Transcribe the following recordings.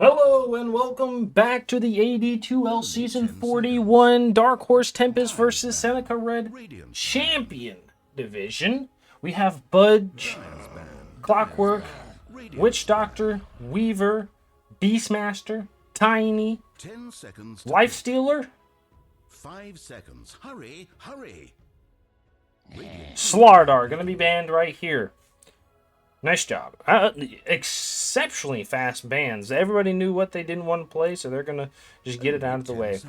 Hello and welcome back to the AD2L Season 41 Dark Horse Tempest versus Seneca Red Champion Division. We have Budge, Clockwork, Witch Doctor, Weaver, Beastmaster, Tiny, 10 seconds. Life Stealer, 5 seconds. Hurry, hurry. Slardar, gonna be banned right here. Nice job. Exceptionally fast bans. Everybody knew what they didn't want to play, so they're going to just get it out of the way.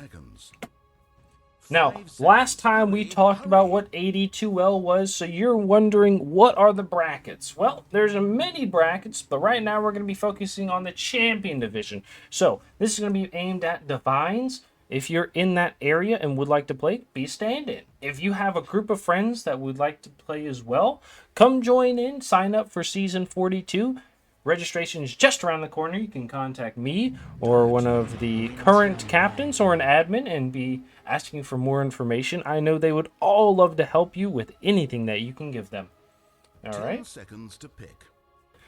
Now, last time we talked about what AD2L was, so you're wondering, what are the brackets? Well, there's many brackets, but right now we're going to be focusing on the Champion Division. So, this is going to be aimed at Divines. If you're in that area and would like to play, be stand-in. If you have a group of friends that would like to play as well, come join in, sign up for Season 42. Registration is just around the corner. You can contact me or one of the current captains or an admin and be asking for more information. I know they would all love to help you with anything that you can give them. All right? 10 seconds to pick.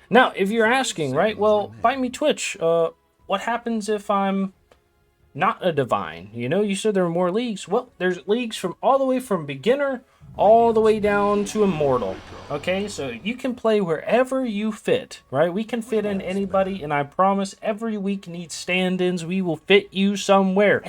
Now, if you're asking, right, well, buy me Twitch. What happens if I'm not a divine? You know, you said there are more leagues. Well, there's leagues from all the way from beginner all the way down to immortal. Okay, so you can play wherever you fit, right? We can fit in anybody, and I promise every week needs stand-ins. We will fit you somewhere.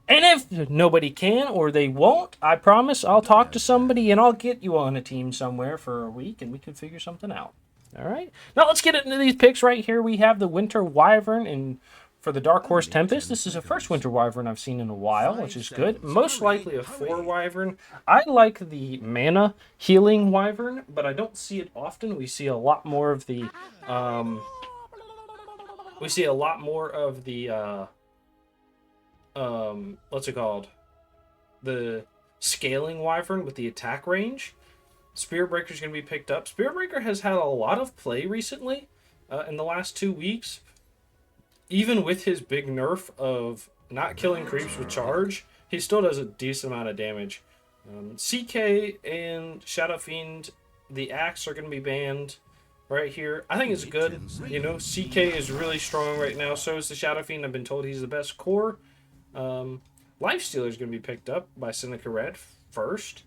And if nobody can or they won't, I promise I'll talk to somebody and I'll get you on a team somewhere for a week and we can figure something out. All right, now let's get into these picks right here. We have the Winter Wyvern and for the Dark Horse Tempest. This is the first Winter Wyvern I've seen in a while, which is good. Most likely a 4 Wyvern. I like the mana healing Wyvern, but I don't see it often. We see a lot more of the what's it called? The scaling Wyvern with the attack range. Spirit Breaker is going to be picked up. Spirit Breaker has had a lot of play recently in the last 2 weeks. Even with his big nerf of not killing creeps with charge, he still does a decent amount of damage. CK and Shadow Fiend, the Axe are going to be banned right here. I think it's good. You know, CK is really strong right now. So is the Shadow Fiend. I've been told he's the best core. Life Stealer is going to be picked up by Seneca Red first.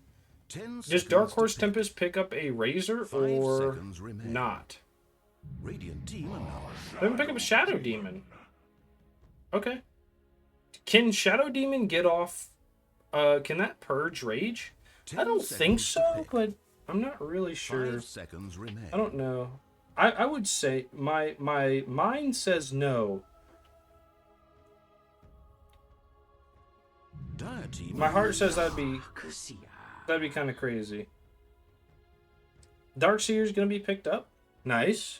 Does Dark Horse Tempest pick up a Razor or not? Radiant Demon. Let him pick up a Shadow Demon. Okay. Can Shadow Demon get off? Can that purge Rage? I don't think so, but I'm not really sure. 5 seconds remain. I don't know. I would say my mind says no. My heart says that'd be kind of crazy. Darkseer's gonna be picked up. Nice.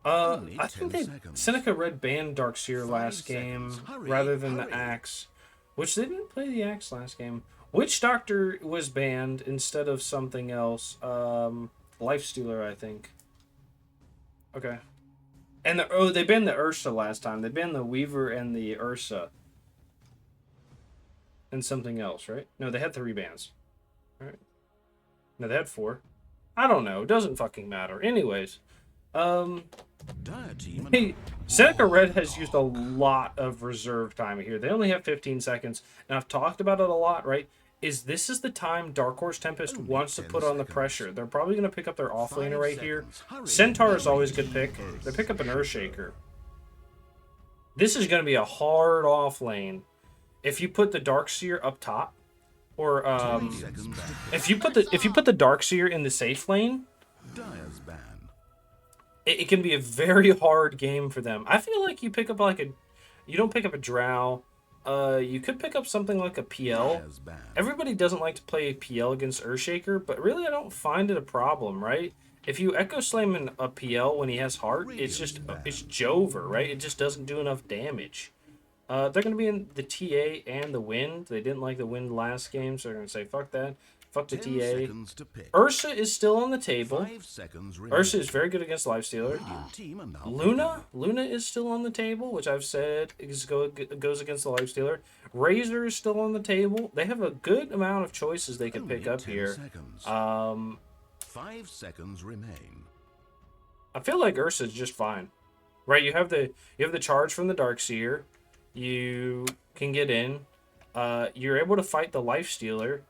I think Seneca Red banned Darkseer last game rather than the Axe, which they didn't play the Axe last game. Witch Doctor was banned instead of something else. Life Stealer, I think. Okay. And they banned the Ursa last time. They banned the Weaver and the Ursa. And something else, right? No, they had 3 bans. All right. No, they had 4. I don't know. It doesn't fucking matter. Anyways. Hey, Seneca Red has used a lot of reserve time here. They only have 15 seconds. And I've talked about it a lot, right? This is the time Dark Horse Tempest wants to put on the pressure. They're probably going to pick up their offlaner right here. Centaur is always a good pick. They pick up an Earthshaker. This is going to be a hard off lane. If you put the Darkseer up top, or if you put the Darkseer in the safe lane, it can be a very hard game for them. I feel like you pick up you don't pick up a Drow. You could pick up something like a PL. Everybody doesn't like to play PL against Earthshaker, but really I don't find it a problem, right? If you Echo Slam a PL when he has Heart, it's Jover, right? It just doesn't do enough damage. They're going to be in the TA and the Wind. They didn't like the Wind last game, so they're going to say, fuck that. Fuck the TA. Ursa is still on the table. Ursa is very good against Lifestealer. Luna is still on the table, which I've said goes against the Lifestealer. Razor is still on the table. They have a good amount of choices they can pick up here. 5 seconds remain. I feel like Ursa is just fine. right? You have the charge from the Darkseer. You can get in. You're able to fight the Lifestealer.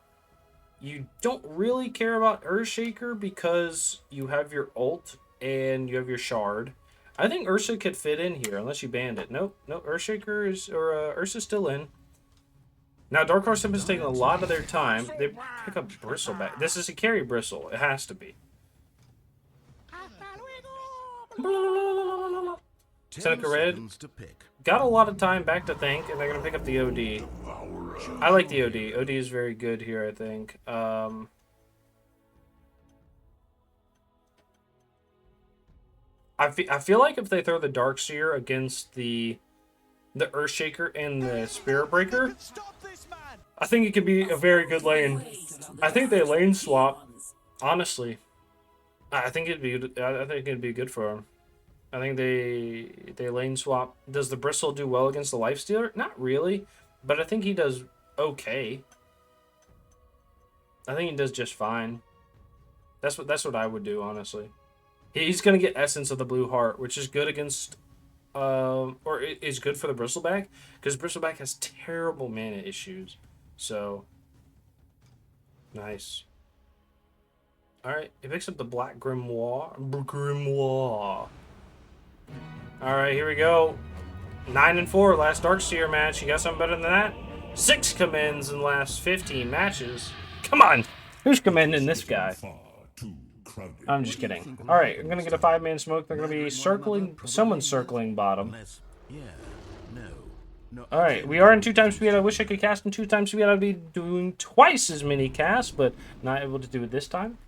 You don't really care about Earthshaker because you have your ult and you have your shard. I think Ursa could fit in here unless you banned it. Nope, no, Earthshaker is, or Ursa's still in. Now, Dark Horse Tempest is taking a lot of their time. They pick up Bristleback. This is a carry Bristle. It has to be. Seneca Red got a lot of time back to think, and they're going to pick up the OD. I like the OD. OD is very good here, I think. I feel like if they throw the Darkseer against the Earthshaker and the Spirit Breaker, I think it could be a very good lane. I think they lane swap. Honestly, I think it'd be good for them. I think they lane swap. Does the Bristle do well against the Lifestealer? Not really, but I think he does okay. I think he does just fine. That's what I would do, honestly. He's gonna get Essence of the Blue Heart, which is good against, or is good for the Bristleback, because Bristleback has terrible mana issues. So, nice. Alright, he picks up the Black Grimoire. Alright, here we go. 9-4, last Darkseer match. You got something better than that? 6 commends in the last 15 matches. Come on! Who's commending this guy? I'm just kidding. Alright, I'm gonna get a 5-man smoke. They're gonna be circling. Someone's circling bottom. Alright, we are in 2 times speed. I wish I could cast in 2 times speed. I'd be doing twice as many casts, but not able to do it this time.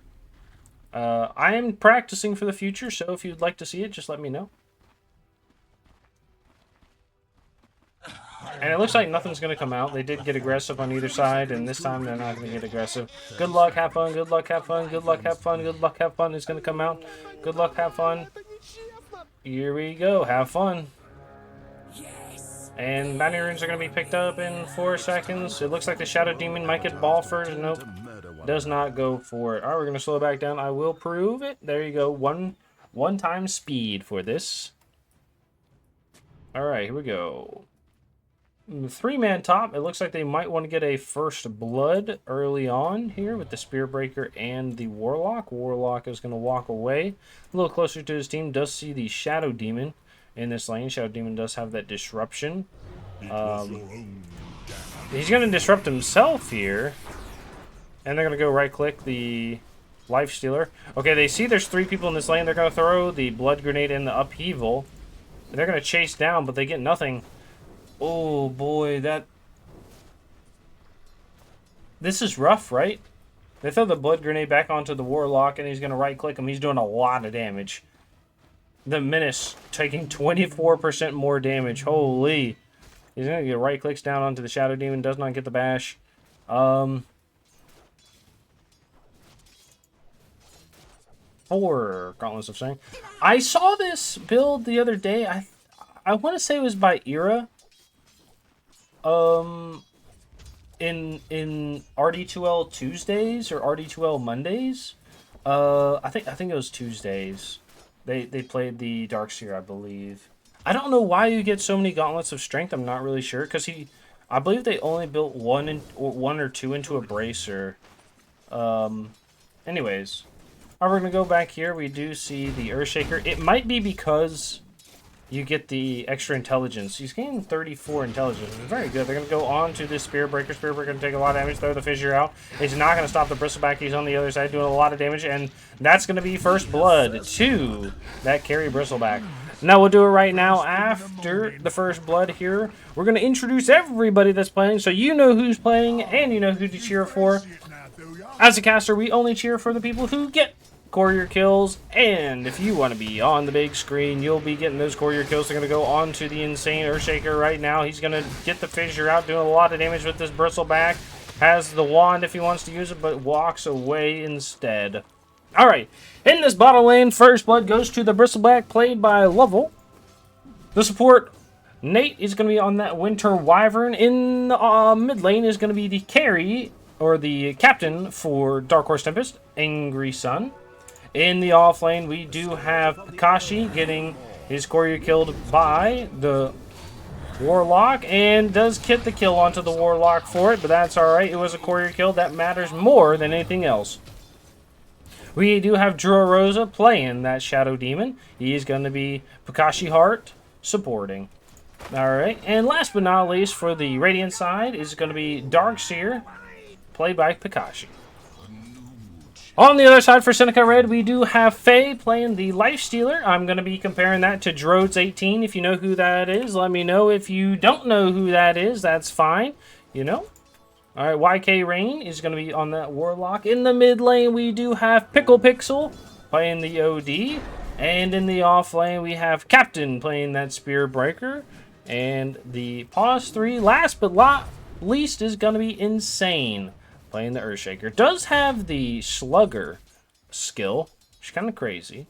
I am practicing for the future, so if you'd like to see it, just let me know. And it looks like nothing's going to come out. They did get aggressive on either side, and this time they're not going to get aggressive. Good luck, have fun, good luck, have fun, good luck, have fun, good luck, have fun is going to come out. Good luck, have fun. Here we go, have fun. And bounty runes are going to be picked up in 4 seconds. It looks like the Shadow Demon might get ball first. Nope, does not go for it. All right, we're going to slow it back down. I will prove it. There you go, one time speed for this. All right, here we go. 3-man top. It looks like they might want to get a first blood early on here with the Spear Breaker and the Warlock. Warlock is going to walk away a little closer to his team. Does see the Shadow Demon in this lane. Shadow Demon does have that disruption. He's going to disrupt himself here, and they're going to go right click the Lifestealer. Okay, they see there's 3 people in this lane. They're going to throw the Blood Grenade and the Upheaval. They're going to chase down, but they get nothing. Oh boy, this is rough, right? They throw the Blood Grenade back onto the Warlock, and he's going to right-click him. He's doing a lot of damage. The Menace taking 24% more damage. Holy. He's going to get right-clicks down onto the Shadow Demon. Does not get the bash. 4 Gauntlets of Strength. I saw this build the other day. I want to say it was by Era. In AD2L Tuesdays or AD2L Mondays. I think it was Tuesdays. They played the Darkseer, I believe. I don't know why you get so many Gauntlets of Strength. I'm not really sure, because I believe they only built one or 2 into a Bracer. Anyways, we're gonna go back here. We do see the Earthshaker. It might be because you get the extra intelligence. He's getting 34 intelligence. It's very good. They're going to go on to this Spear Breaker. Spear Breaker going to take a lot of damage, throw the Fissure out. He's not going to stop the Bristleback. He's on the other side doing a lot of damage, and that's going to be first blood to that carry Bristleback. Now we'll do it right now after the first blood here. We're going to introduce everybody that's playing, so you know who's playing and you know who to cheer for. As a caster, we only cheer for the people who get courier kills, and if you want to be on the big screen, you'll be getting those courier kills. They're going to go on to the insane Earthshaker right now. He's going to get the Fissure out, doing a lot of damage with this Bristleback. Has the wand if he wants to use it, but walks away instead. Alright, in this bottom lane, first blood goes to the Bristleback, played by Lovell. The support, Nate, is going to be on that Winter Wyvern. In the mid lane is going to be the carry, or the captain for Dark Horse Tempest, Angry Sun. In the off lane, we do have Kakashi getting His courier killed by the Warlock, and does get the kill onto the Warlock for it, but that's alright. It was a courier kill. That matters more than anything else. We do have Drew Rosa playing that Shadow Demon. He's going to be Pakashi Heart supporting. Alright, and last but not least for the Radiant side is going to be Darkseer, played by Pakashi. On the other side for Seneca Red, we do have Faye playing the Lifestealer. I'm going to be comparing that to Drodes18. If you know who that is, let me know. If you don't know who that is, that's fine. You know? Alright, YK Rain is going to be on that Warlock. In the mid lane, we do have Pickle Pixel playing the OD. And in the off lane, we have Captain playing that Spear Breaker. And the Pause 3, last but not least, is going to be Insane playing the Earthshaker. Does have the Slugger skill, which is kind of crazy.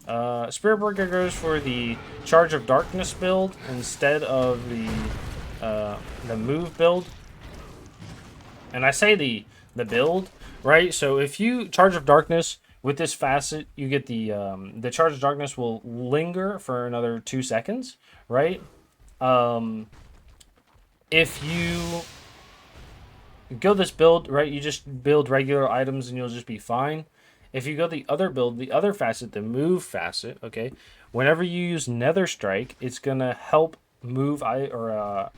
Spirit Breaker goes for the Charge of Darkness build instead of the move build. And I say the build, right? So if you Charge of Darkness with this facet, you get the Charge of Darkness will linger for another 2 seconds, right? If you go this build, right, you just build regular items and you'll just be fine. If you go the other build, the other facet, the move facet, okay, whenever you use Nether Strike, it's gonna help move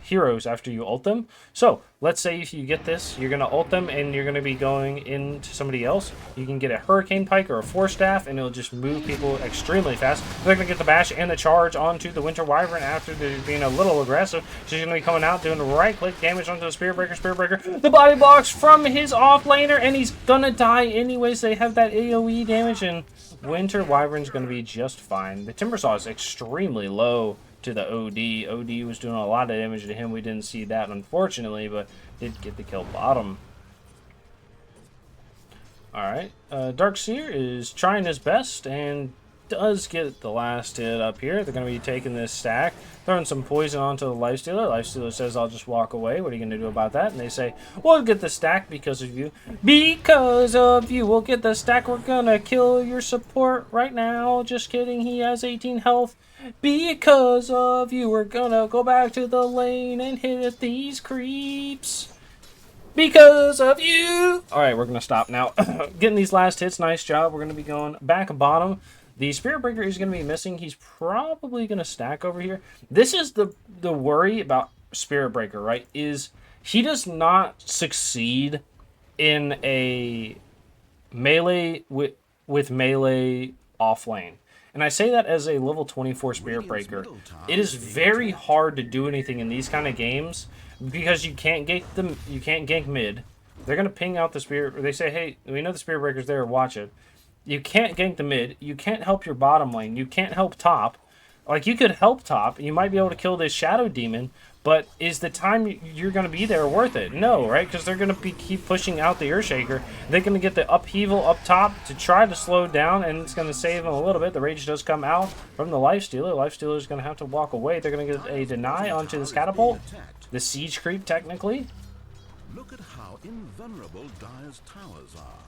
heroes after you ult them. So let's say if you get this, you're gonna ult them and you're gonna be going into somebody else. You can get a Hurricane Pike or a Force Staff and it'll just move people extremely fast. They're gonna get the bash and the charge onto the Winter Wyvern after they're being a little aggressive. She's gonna be coming out doing the right click damage onto the Spirit Breaker. The body blocks from his off laner and he's gonna die anyways. They have that AoE damage and Winter Wyvern's gonna be just fine. The Timbersaw is extremely low to the OD. OD was doing a lot of damage to him. We didn't see that, unfortunately, but did get the kill bottom. Alright, Darkseer is trying his best and does get the last hit up here. They're going to be taking this stack, throwing some poison onto the Lifestealer. Lifestealer says, I'll just walk away. What are you going to do about that? And they say, we'll get the stack because of you. Because of you, we'll get the stack. We're going to kill your support right now. Just kidding, he has 18 health. Because of you, we're gonna go back to the lane and hit these creeps. Because of you. Alright, we're gonna stop now. Getting these last hits, nice job. We're gonna be going back bottom. The Spirit Breaker is gonna be missing. He's probably gonna stack over here. This is the worry about Spirit Breaker, right? Is he does not succeed in a melee with melee off lane. And I say that as a level 24 Spirit Breaker. It is very hard to do anything in these kind of games because you can't gank mid. They're gonna ping out the Spirit. They say, "Hey, we know the Spirit Breaker's there. Watch it." You can't gank the mid. You can't help your bottom lane. You can't help top. Like you could help top. You might be able to kill this Shadow Demon. But is the time you're going to be there worth it? No, right? Because they're going to keep pushing out the Earthshaker. They're going to get the upheaval up top to try to slow down, and it's going to save them a little bit. The Rage does come out from the Lifestealer. Lifestealer is going to have to walk away. They're going to get a deny onto this catapult. The siege creep, technically. Look at how invulnerable Dire's towers are.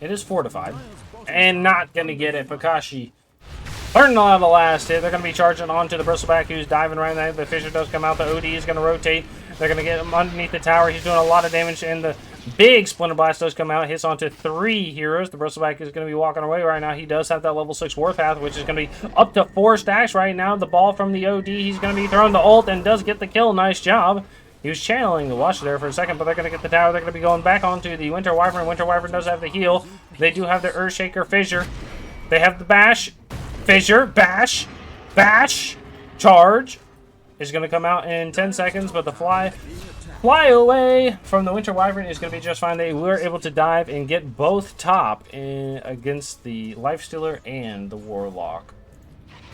It is fortified. And not going to get it. Pakashi learning on the last hit. They're going to be charging onto the Bristleback who's diving right now. The Fissure does come out. The OD is going to rotate. They're going to get him underneath the tower. He's doing a lot of damage, and the big Splinter Blast does come out. Hits onto 3 heroes. The Bristleback is going to be walking away right now. He does have that level 6 Warpath, which is going to be up to 4 stacks right now. The ball from the OD. He's going to be throwing the ult and does get the kill. Nice job. He was channeling the Watcher there for a second, but they're going to get the tower. They're going to be going back onto the Winter Wyvern. Winter Wyvern does have the heal. They do have the Earthshaker Fissure. They have the bash. Fissure, bash, charge is going to come out in 10 seconds, but the fly away from the Winter Wyvern is going to be just fine. They were able to dive and get both top against the Lifestealer and the Warlock.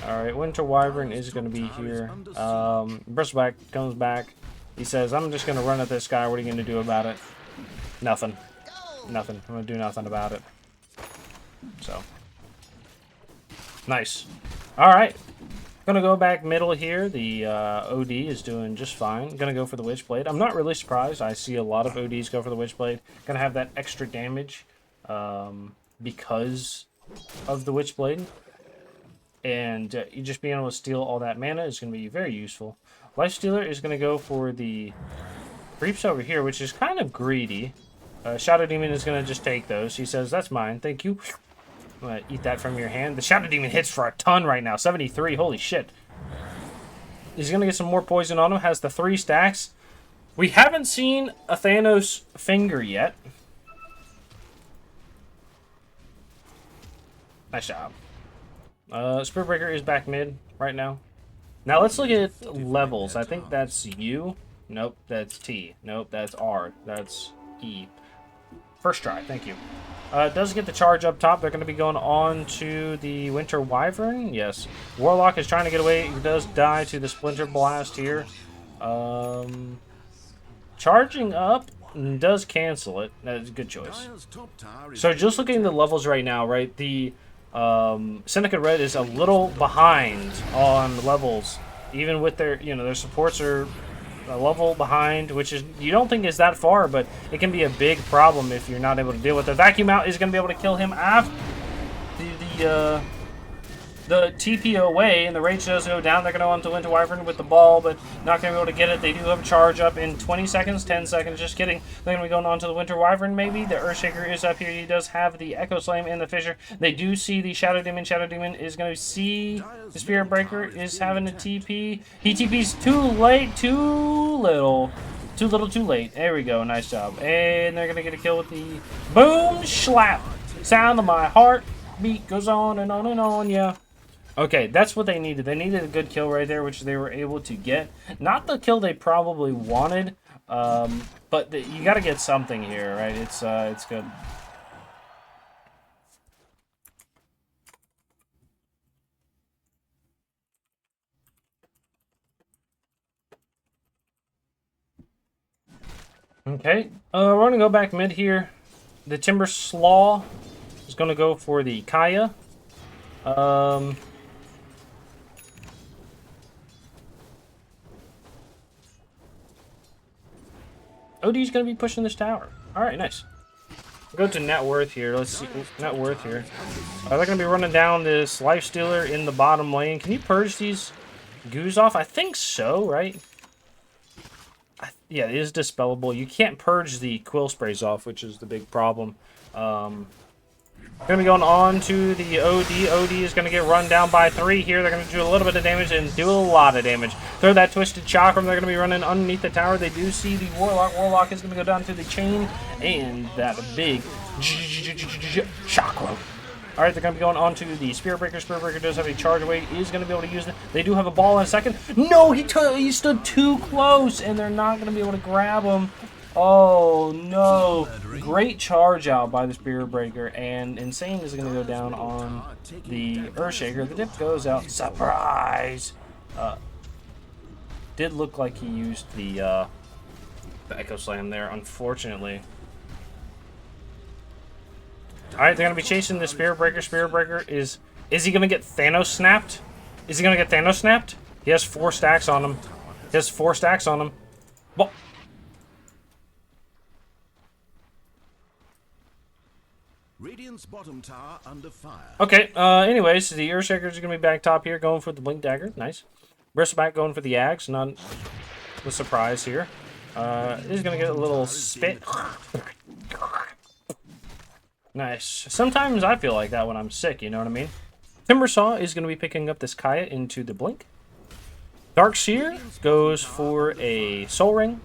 Alright, Winter Wyvern is going to be here. Bristleback comes back. He says, I'm just going to run at this guy. What are you going to do about it? Nothing. Nothing. I'm going to do nothing about it. So. Nice. Alright. Gonna go back middle here. The OD is doing just fine. Gonna go for the Witchblade. I'm not really surprised. I see a lot of ODs go for the Witchblade. Gonna have that extra damage because of the Witchblade. And you just being able to steal all that mana is going to be very useful. Lifestealer is going to go for the creeps over here, which is kind of greedy. Shadow Demon is going to just take those. He says, that's mine. Thank you. I'm going to eat that from your hand. The Shadow Demon hits for a ton right now. 73. Holy shit. He's going to get some more poison on him. Has the 3 stacks. We haven't seen a Thanos finger yet. Nice job. Spirit Breaker is back mid right now. Now let's look at levels. I think that's U. Nope, that's T. Nope, that's R. That's E. First try, thank you. It does get the charge up top. They're going to be going on to the Winter Wyvern. Yes. Warlock is trying to get away. He does die to the Splinter Blast here. Charging up does cancel it. That's a good choice. So just looking at the levels right now, right? The Seneca Red is a little behind on levels. Even with their, their supports are a level behind, which is, you don't think is that far, but it can be a big problem if you're not able to deal with it. Vacuum Out is going to be able to kill him after the TP away, and the rage does go down. They're going to go on to Winter Wyvern with the ball, but not going to be able to get it. They do have a charge up in 20 seconds, 10 seconds, just kidding. They're going to be going on to the Winter Wyvern, maybe. The Earthshaker is up here. He does have the Echo Slam and the Fissure. They do see the Shadow Demon. Shadow Demon is going to see the Spirit Breaker is having a TP. He TP's too late, too little. Too little, too late. There we go. Nice job. And they're going to get a kill with the Boom Slap. Sound of my heart. Beat goes on and on and on, yeah. Okay, that's what they needed. They needed a good kill right there, which they were able to get. Not the kill they probably wanted, but you got to get something here, right? It's good. Okay, we're going to go back mid here. The Timber Slaw is going to go for the Kaya. OD's going to be pushing this tower. Alright, nice. We'll go to net worth here. Let's see. Net worth here. They're going to be running down this Lifestealer in the bottom lane. Can you purge these goos off? I think so, right? Yeah, it is dispellable. You can't purge the quill sprays off, which is the big problem. Going to be going on to the OD. OD is going to get run down by 3 here. They're going to do a little bit of damage and do a lot of damage. Throw that Twisted Chakram. They're going to be running underneath the tower. They do see the Warlock. Warlock is going to go down to the chain and that big Chakram. Alright, they're going to be going on to the Spirit Breaker. Spirit Breaker does have a charge away. Is going to be able to use it. They do have a ball in a second. No, he stood too close, and they're not going to be able to grab him. Oh, no. Great charge out by the Spirit Breaker, and Insane is going to go down on the Earthshaker. The dip goes out. Surprise! Did look like he used the Echo Slam there, unfortunately. Alright, they're going to be chasing the Spirit Breaker. Spirit Breaker is he going to get Thanos snapped? Is he going to get Thanos snapped? He has 4 stacks on him. He has 4 stacks on him. Well, Radiant's bottom tower under fire. okay, anyways, the Earthshaker is going to be back top here, going for the Blink Dagger. Nice. Bristleback going for the Axe. Not a surprise here. He's going to get a little spit. Nice. Sometimes I feel like that when I'm sick, you know what I mean? Timbersaw is going to be picking up this Kaya into the Blink. Darkseer goes for a Soul Ring.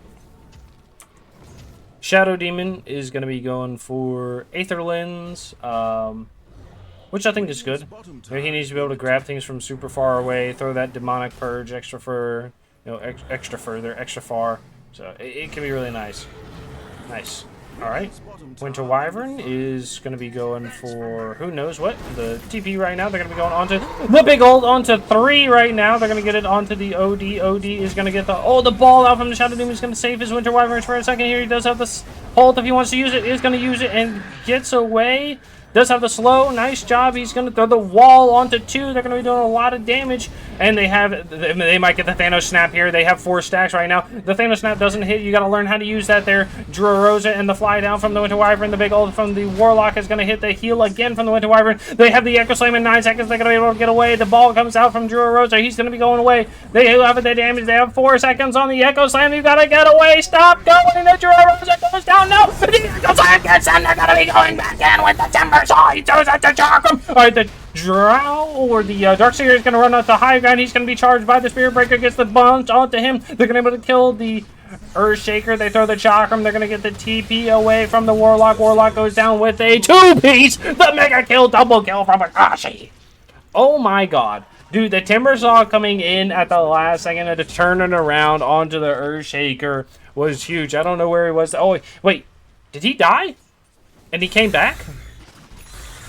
Shadow Demon is going to be going for Aether Lens, which I think is good. He needs to be able to grab things from super far away, throw that Demonic Purge extra far, extra further, extra far. So it can be really nice. Nice. Alright. Winter Wyvern is going to be going for who knows what. The TP right now. They're going to be going onto the big ult onto 3 right now. They're going to get it onto the OD. OD is going to get the ball out from the Shadow Demon. Is going to save his Winter Wyverns for a second here. He does have this ult if he wants to use it. Is going to use it and gets away. Does have the slow. Nice job. He's going to throw the wall onto 2. They're going to be doing a lot of damage. And they might get the Thanos snap here. They have 4 stacks right now. The Thanos snap doesn't hit. You got to learn how to use that there. Rosa and the fly down from the Winter Wyvern. The big ult from the Warlock is going to hit the heal again from the Winter Wyvern. They have the Echo Slam in 9 seconds. They're going to be able to get away. The ball comes out from Rosa. He's going to be going away. They have the damage. They have 4 seconds on the Echo Slam. You got to get away. Stop going. The Rosa goes down. No. The Echo Slam gets in. They're going to be going back in with the Timber Saw. He throws it to Chakram. All right, the Drow or the Darkseer is going to run out the high ground. He's going to be charged by the Spirit Breaker. Gets the bunch onto him. They're going to be able to kill the Earthshaker. They throw the Chakram. They're going to get the TP away from the Warlock. Warlock goes down with a 2-piece. The Mega Kill, double kill from Akashi. Oh my god. Dude, the Timber Saw coming in at the last second and to turn it around onto the Earthshaker was huge. I don't know where he was. Oh, wait. Did he die? And he came back?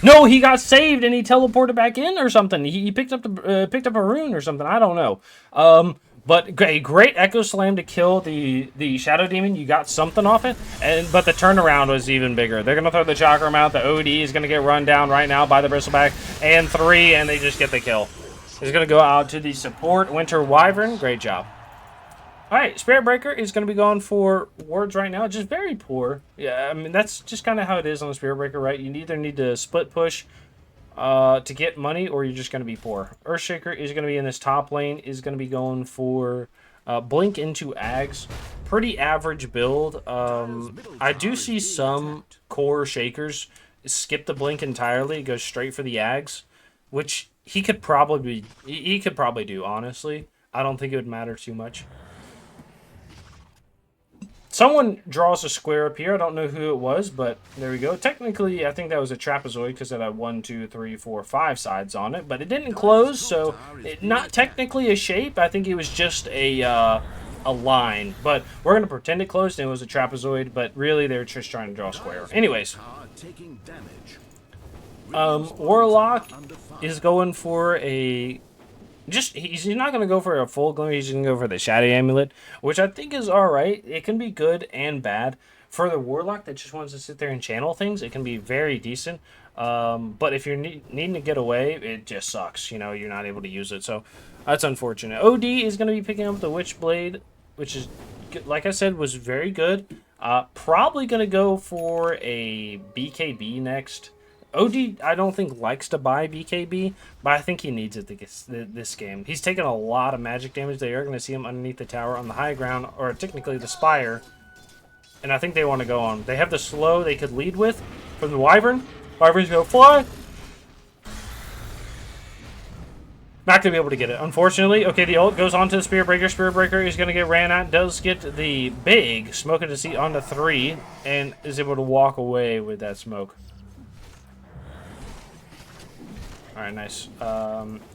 No, he got saved and he teleported back in or something. He picked up a rune or something. I don't know. But a great Echo Slam to kill the Shadow Demon. You got something off it. But the turnaround was even bigger. They're going to throw the Chakram out. The OD is going to get run down right now by the Bristleback. And 3, and they just get the kill. It's going to go out to the support Winter Wyvern. Great job. Alright, Spirit Breaker is going to be going for wards right now. Just very poor. Yeah, I mean, that's just kind of how it is on the Spirit Breaker, right? You either need to split push to get money, or you're just going to be poor. Earthshaker is going to be in this top lane, is going to be going for Blink into Ags. Pretty average build. I do see some core Shakers skip the Blink entirely, go straight for the Ags, which he could probably do, honestly. I don't think it would matter too much. Someone draws a square up here. I don't know who it was, but there we go. Technically, I think that was a trapezoid because it had 1, 2, 3, 4, 5 sides on it, but it didn't close, so not technically a shape. I think it was just a line, but we're going to pretend it closed and it was a trapezoid, but really they were just trying to draw a square. Anyways, Warlock is going for a... he's not going to go for a full glimmer. He's going to go for the Shadow Amulet, which I think is alright. It can be good and bad. For the Warlock that just wants to sit there and channel things, it can be very decent. But if you're needing to get away, it just sucks. You know, you're not able to use it. So that's unfortunate. OD is going to be picking up the Witchblade, which is, like I said, was very good. Probably going to go for a BKB next. OD, I don't think likes to buy BKB, but I think he needs it this game. He's taken a lot of magic damage. They are going to see him underneath the tower on the high ground, or technically the spire. And I think they want to go on. They have the slow they could lead with from the Wyvern. Wyvern's going to fly. Not going to be able to get it, unfortunately. Okay, the ult goes on to the Spirit Breaker. Spirit Breaker is going to get ran at. Does get the big Smoke of Deceit onto 3, and is able to walk away with that smoke. Alright, nice.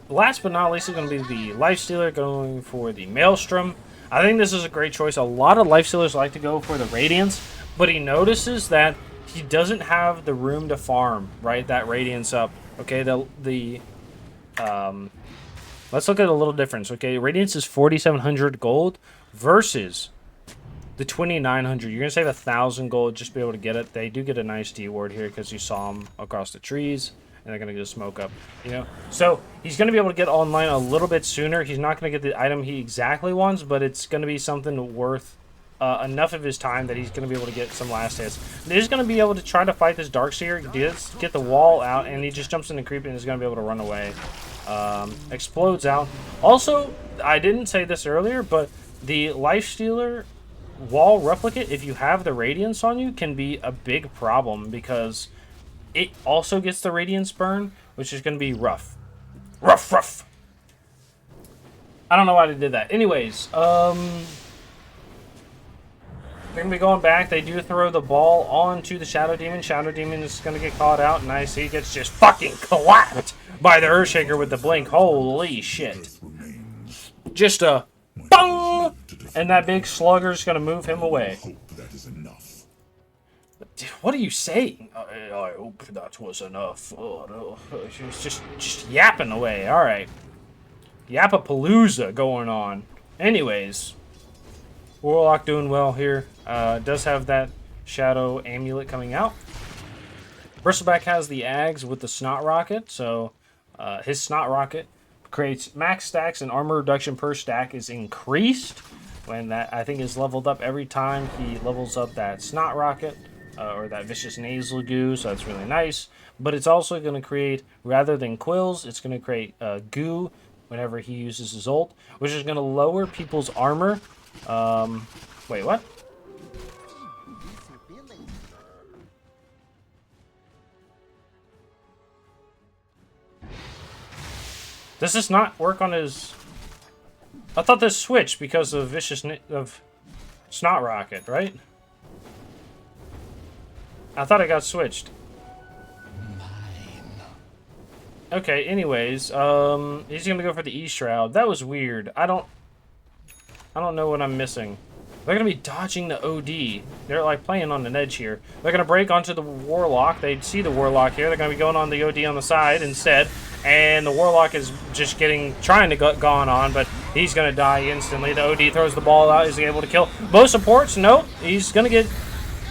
Last but not least is going to be the Lifestealer going for the Maelstrom. I think this is a great choice. A lot of Lifestealers like to go for the Radiance, but he notices that he doesn't have the room to farm, right, that Radiance up. Okay, let's look at a little difference. Okay, Radiance is 4,700 gold versus the 2,900. You're going to save 1,000 gold just to be able to get it. They do get a nice D ward here because you saw them across the trees. And they're going to just smoke up, you know? So, he's going to be able to get online a little bit sooner. He's not going to get the item he exactly wants, but it's going to be something worth enough of his time that he's going to be able to get some last hits. He's going to be able to try to fight this Darkseer, get the wall out, and he just jumps in the creep and is going to be able to run away. Explodes out. Also, I didn't say this earlier, but the Lifestealer wall replicate, if you have the Radiance on you, can be a big problem because... it also gets the Radiance burn, which is going to be rough. Rough. I don't know why they did that. Anyways, they're going to be going back. They do throw the ball onto the Shadow Demon. Shadow Demon is going to get caught out. Nice. He gets just fucking clapped by the Earthshaker with the blink. Holy shit. Just a bong! And that big slugger is going to move him away. What are you saying? I hope that was enough. Oh, no. She's just yapping away. All right. Yapapalooza going on. Anyways. Warlock doing well here. Does have that Shadow Amulet coming out. Bristleback has the Ags with the Snot Rocket, so his Snot Rocket creates max stacks and armor reduction per stack is increased when that, I think, is leveled up every time he levels up that Snot Rocket or that Vicious Nasal Goo, so that's really nice. But it's also going to create, rather than quills, it's going to create goo whenever he uses his ult, which is going to lower people's armor. Wait, what? Does this not work on his... I thought this switched because of of Snot Rocket, right? I thought it got switched. Okay, anyways, he's gonna go for the E-Shroud. That was weird. I don't know what I'm missing. They're gonna be dodging the OD. They're like playing on an edge here. They're gonna break onto the Warlock. They see the Warlock here. They're gonna be going on the OD on the side instead. And the Warlock is just trying to gone on, but he's gonna die instantly. The OD throws the ball out. Is he able to kill both supports? Nope. He's gonna get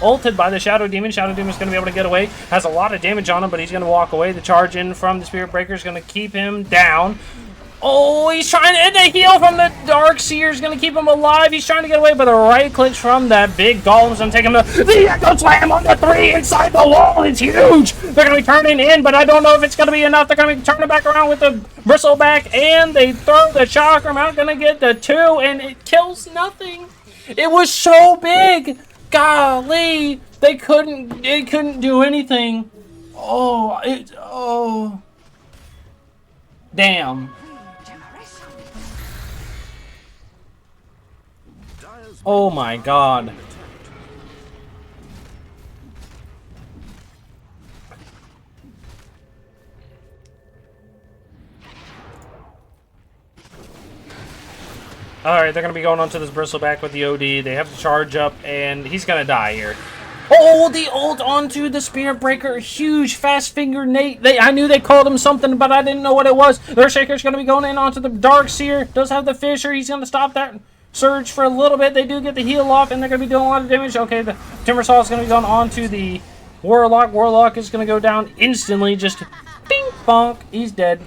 ulted by the Shadow Demon. Shadow Demon's going to be able to get away. Has a lot of damage on him, but he's going to walk away. The charge in from the Spirit Breaker is going to keep him down. Oh, he's trying to... And the heal from the Dark Seer is going to keep him alive. He's trying to get away, but the right click from that big Golem is going to take him to... The Echo Slam on the 3 inside the wall. It's huge. They're going to be turning in, but I don't know if it's going to be enough. They're going to be turning back around with the Bristleback, and they throw the Chakram out. Going to get the 2, and it kills nothing. It was so big. Golly, they couldn't do anything. Oh, damn. Oh my god. Alright, they're going to be going onto this Bristleback with the OD. They have to charge up, and he's going to die here. Oh, the ult onto the Spirit Breaker. Huge, fast finger Nate. I knew they called him something, but I didn't know what it was. Their Shaker's going to be going in onto the Dark Seer. Does have the Fisher. He's going to stop that surge for a little bit. They do get the heal off, and they're going to be doing a lot of damage. Okay, the Timbersaw is going to be going onto the Warlock. Warlock is going to go down instantly. Just bing, bonk. He's dead.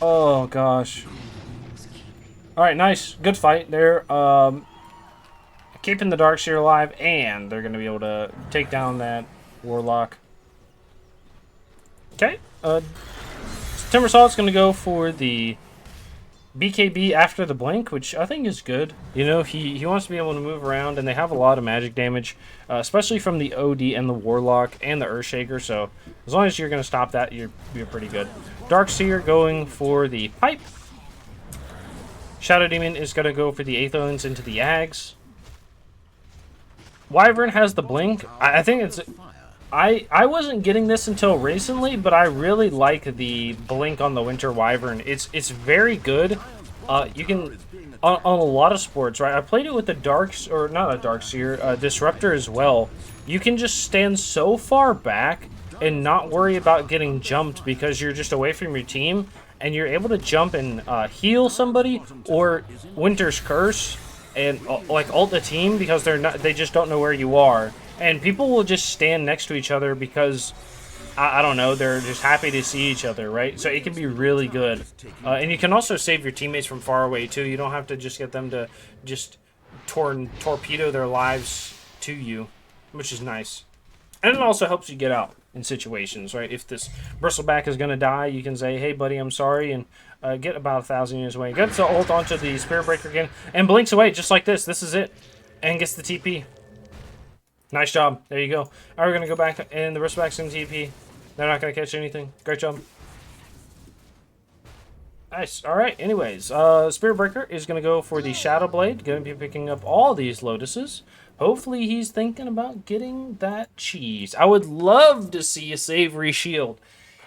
Oh, gosh. Alright, nice. Good fight. They're keeping the Darkseer alive, and they're going to be able to take down that Warlock. Okay. Timbersault's going to go for the BKB after the blink, which I think is good. You know, he wants to be able to move around, and they have a lot of magic damage, especially from the OD and the Warlock and the Earthshaker, so as long as you're going to stop that, you're pretty good. Darkseer going for the Pipe. Shadow Demon is going to go for the Aethons into the Ags. Wyvern has the blink. I think it's... I wasn't getting this until recently, but I really like the blink on the Winter Wyvern. It's very good. You can... On a lot of sports, right? I played it with the Darks... Or not a Darkseer, Disruptor as well. You can just stand so far back and not worry about getting jumped because you're just away from your team. And you're able to jump and heal somebody or Winter's Curse and like ult the team because they just don't know where you are. And people will just stand next to each other because I don't know, they're just happy to see each other, right? So it can be really good. And you can also save your teammates from far away too. You don't have to just get them to just torpedo their lives to you, which is nice. And it also helps you get out in situations, right? If this Bristleback is going to die, you can say, hey, buddy, I'm sorry, and get about 1,000 units away. Gets the ult onto the Spirit Breaker again, and blinks away just like this. This is it. And gets the TP. Nice job. There you go. All right, we're going to go back, and the Bristleback's in TP. They're not going to catch anything. Great job. Nice. All right, anyways, Spirit Breaker is going to go for the Shadow Blade. Going to be picking up all these Lotuses. Hopefully he's thinking about getting that cheese. I would love to see a Savory Shield.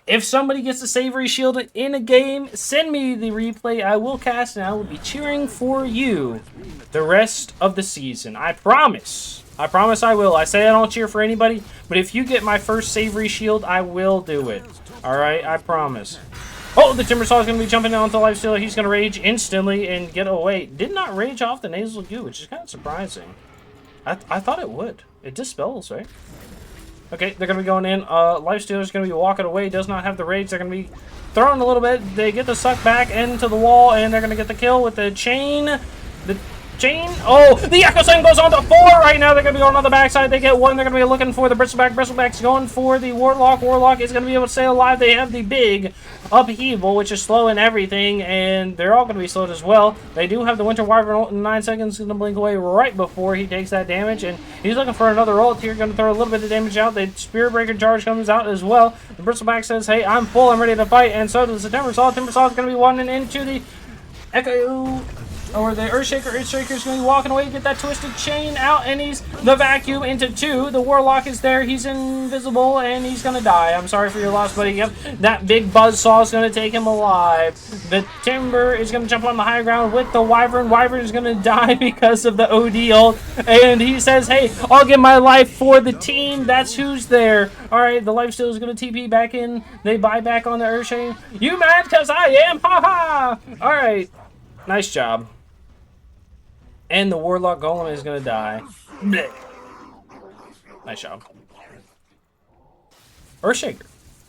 If somebody gets a Savory Shield in a game, send me the replay. I will cast and I will be cheering for you the rest of the season. I promise. I promise I will. I say I don't cheer for anybody, but if you get my first Savory Shield, I will do it. Alright, I promise. Oh, the Timbersaw is going to be jumping onto Lifestealer. He's going to rage instantly and get away. Did not rage off the Nasal Goo, which is kind of surprising. I thought it would. It dispels, right? Okay, they're going to be going in. Lifestealer's going to be walking away. Does not have the rage. They're going to be throwing a little bit. They get the suck back into the wall, and they're going to get the kill with the chain. The chain. Oh, the Echo Slam goes on to 4 right now. They're going to be going on the backside. They get 1. They're going to be looking for the Bristleback. Bristleback's going for the Warlock. Warlock is going to be able to stay alive. They have the big upheaval, which is slowing everything, and they're all going to be slowed as well. They do have the Winter Wyvern ult in 9 seconds. Going to blink away right before he takes that damage, and he's looking for another ult here. Going to throw a little bit of damage out. The Spirit Breaker charge comes out as well. The Bristleback says, hey, I'm full. I'm ready to fight, and so does the Tempest. Tempest is going to be wanting into the Echo... or the Earthshaker. Earthshaker's going to be walking away, get that twisted chain out, and he's the vacuum into 2. The Warlock is there. He's invisible, and he's going to die. I'm sorry for your loss, buddy. Yep, that big buzzsaw is going to take him alive. The Timber is going to jump on the high ground with the Wyvern. Wyvern is going to die because of the OD ult, and he says, hey, I'll give my life for the team. That's who's there. All right, the Lifesteal is going to TP back in. They buy back on the Earthshaker. You mad because I am? Ha ha! All right, nice job. And the Warlock Golem is going to die. Blech. Nice job. Earthshaker.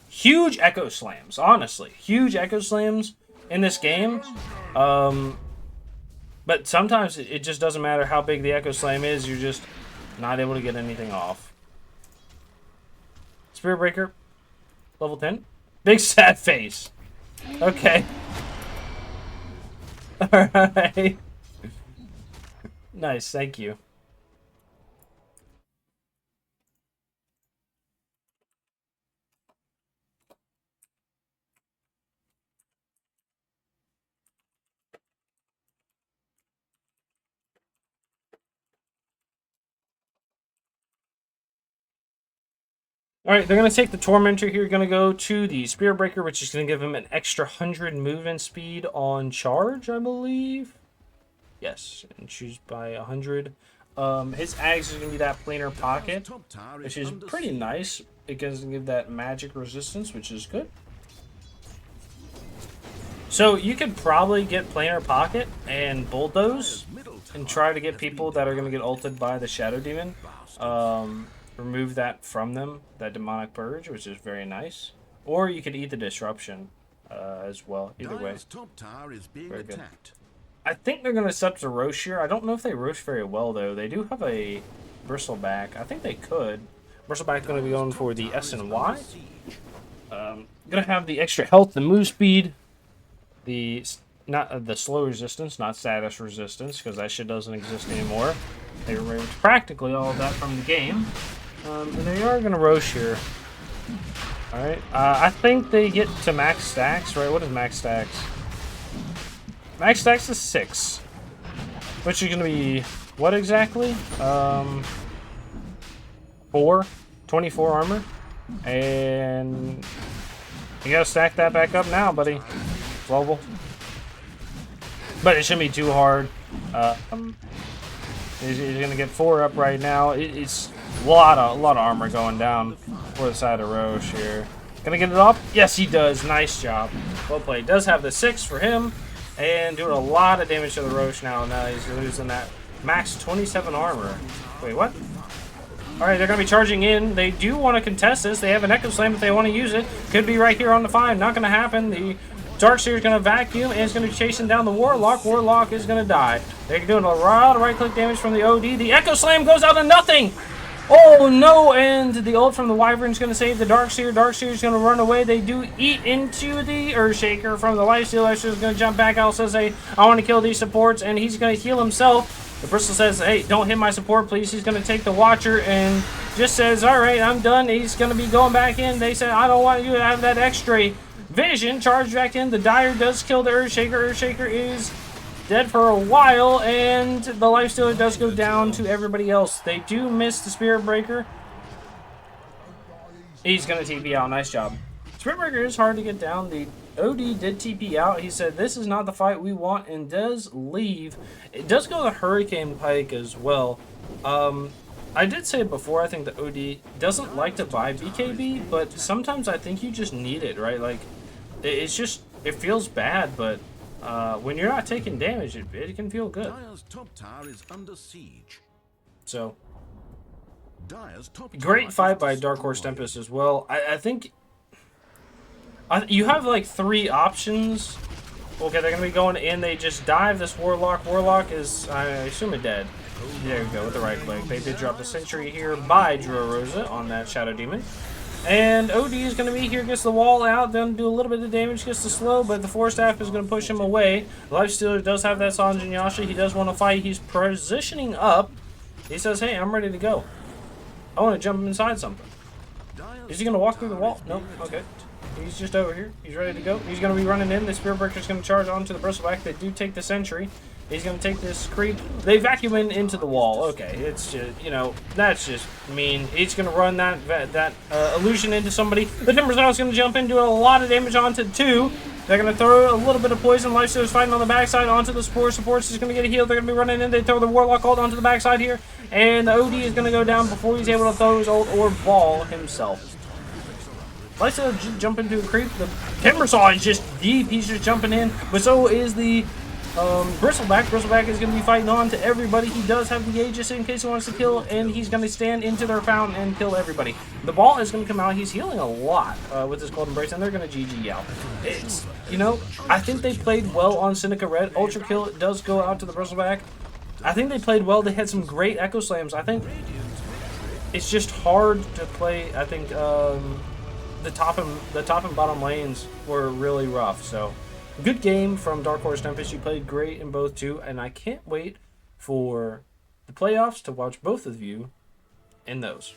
Huge Echo Slams, honestly. Huge Echo Slams in this game. But sometimes it just doesn't matter how big the Echo Slam is. You're just not able to get anything off. Spirit Breaker. Level 10. Big sad face. Okay. Alright. Nice, thank you. Alright, they're going to take the Tormentor here, going to go to the Spirit Breaker, which is going to give him an extra 100 movement speed on charge, I believe. Yes, and choose by 100. His Ags is going to be that planar pocket, which is pretty nice. It doesn't give that magic resistance, which is good. So you could probably get planar pocket and bulldoze and try to get people that are going to get ulted by the Shadow Demon. Remove that from them, that demonic purge, which is very nice. Or you could eat the disruption as well. Either way, very good. I think they're going to set up to Roche here. I don't know if they Roche very well, though. They do have a Bristleback. I think they could. Bristleback's going to be going for the S and Y. Going to have the extra health, the move speed, the slow resistance, not status resistance, because that shit doesn't exist anymore. They removed practically all of that from the game. And they are going to Roche here. Alright. I think they get to max stacks, right? What is max stacks? Max stacks is 6. Which is going to be, what exactly? 24 armor. And you got to stack that back up now, buddy. Global. But it shouldn't be too hard. He's going to get 4 up right now. It's a lot of armor going down for the side of Roche here. Gonna get it up? Yes, he does. Nice job. Well played. Does have the 6 for him. And doing a lot of damage to the Roche now. Now he's losing that max 27 armor. Wait, what? Alright, they're going to be charging in. They do want to contest this. They have an Echo Slam if they want to use it. Could be right here on the 5. Not going to happen. The Darkseer is going to vacuum and is going to be chasing down the Warlock. Warlock is going to die. They're doing a lot of right-click damage from the OD. The Echo Slam goes out to nothing! Oh no, and the ult from the Wyvern is going to save the Darkseer. Darkseer is going to run away. They do eat into the Earthshaker from the Lifesteal. Lifesteal is going to jump back out, says, hey, I want to kill these supports, and he's going to heal himself. The Bristol says, hey, don't hit my support, please. He's going to take the Watcher and just says, all right, I'm done. He's going to be going back in. They said, I don't want you to have that extra vision. Charge back in. The Dire does kill the Earthshaker. Earthshaker is dead for a while, and the Lifestealer does go down to everybody else. They do miss the Spirit Breaker. He's going to TP out. Nice job. Spirit Breaker is hard to get down. The OD did TP out. He said, this is not the fight we want, and does leave. It does go to Hurricane Pike as well. I did say it before, I think the OD doesn't like to buy BKB, but sometimes I think you just need it, right? Like, it's just, it feels bad, but when you're not taking damage, it can feel good. Dire's top tower is under siege. So, Dire's top Great tower fight is by Dark Horse destroyed. Tempest as well. I think you have like 3 options. Okay, they're going to be going in. They just dive this Warlock. Warlock is, I assume, dead. There we go, with the right click. They did drop the Sentry here by Rosa on that Shadow Demon. And OD is going to be here, gets the wall out, then do a little bit of damage, gets the slow, but the Force Staff is going to push him away. Lifestealer does have that Sanjin Yasha. He does want to fight. He's positioning up. He says, hey, I'm ready to go. I want to jump inside something. Is he going to walk through the wall? Nope. Okay. He's just over here. He's ready to go. He's going to be running in. The Spirit Breaker's going to charge onto the Bristleback. They do take the Sentry. He's going to take this creep. They vacuum into the wall. Okay, it's just, you know, that's just mean. He's going to run that illusion into somebody. The Tempest is going to jump in, doing a lot of damage onto 2. They're going to throw a little bit of poison. Lifestealer's fighting on the backside onto the Spore. Supports is going to get a heal. They're going to be running in. They throw the Warlock ult onto the backside here. And the OD is going to go down before he's able to throw his ult or ball himself. Lifestealer jump into a creep. The Timbersaw is just deep. He's just jumping in. But so is the Bristleback. Bristleback is going to be fighting on to everybody. He does have the Aegis in case he wants to kill, and he's going to stand into their fountain and kill everybody. The ball is going to come out. He's healing a lot with his Golden Brace, and they're going to GG Yao. It's, you know, I think they played well on Seneca Red. Ultra Kill does go out to the Bristleback. I think they played well. They had some great Echo Slams. I think it's just hard to play. I think the top and bottom lanes were really rough. So good game from Dark Horse Tempest. You played great in both too, and I can't wait for the playoffs to watch both of you in those.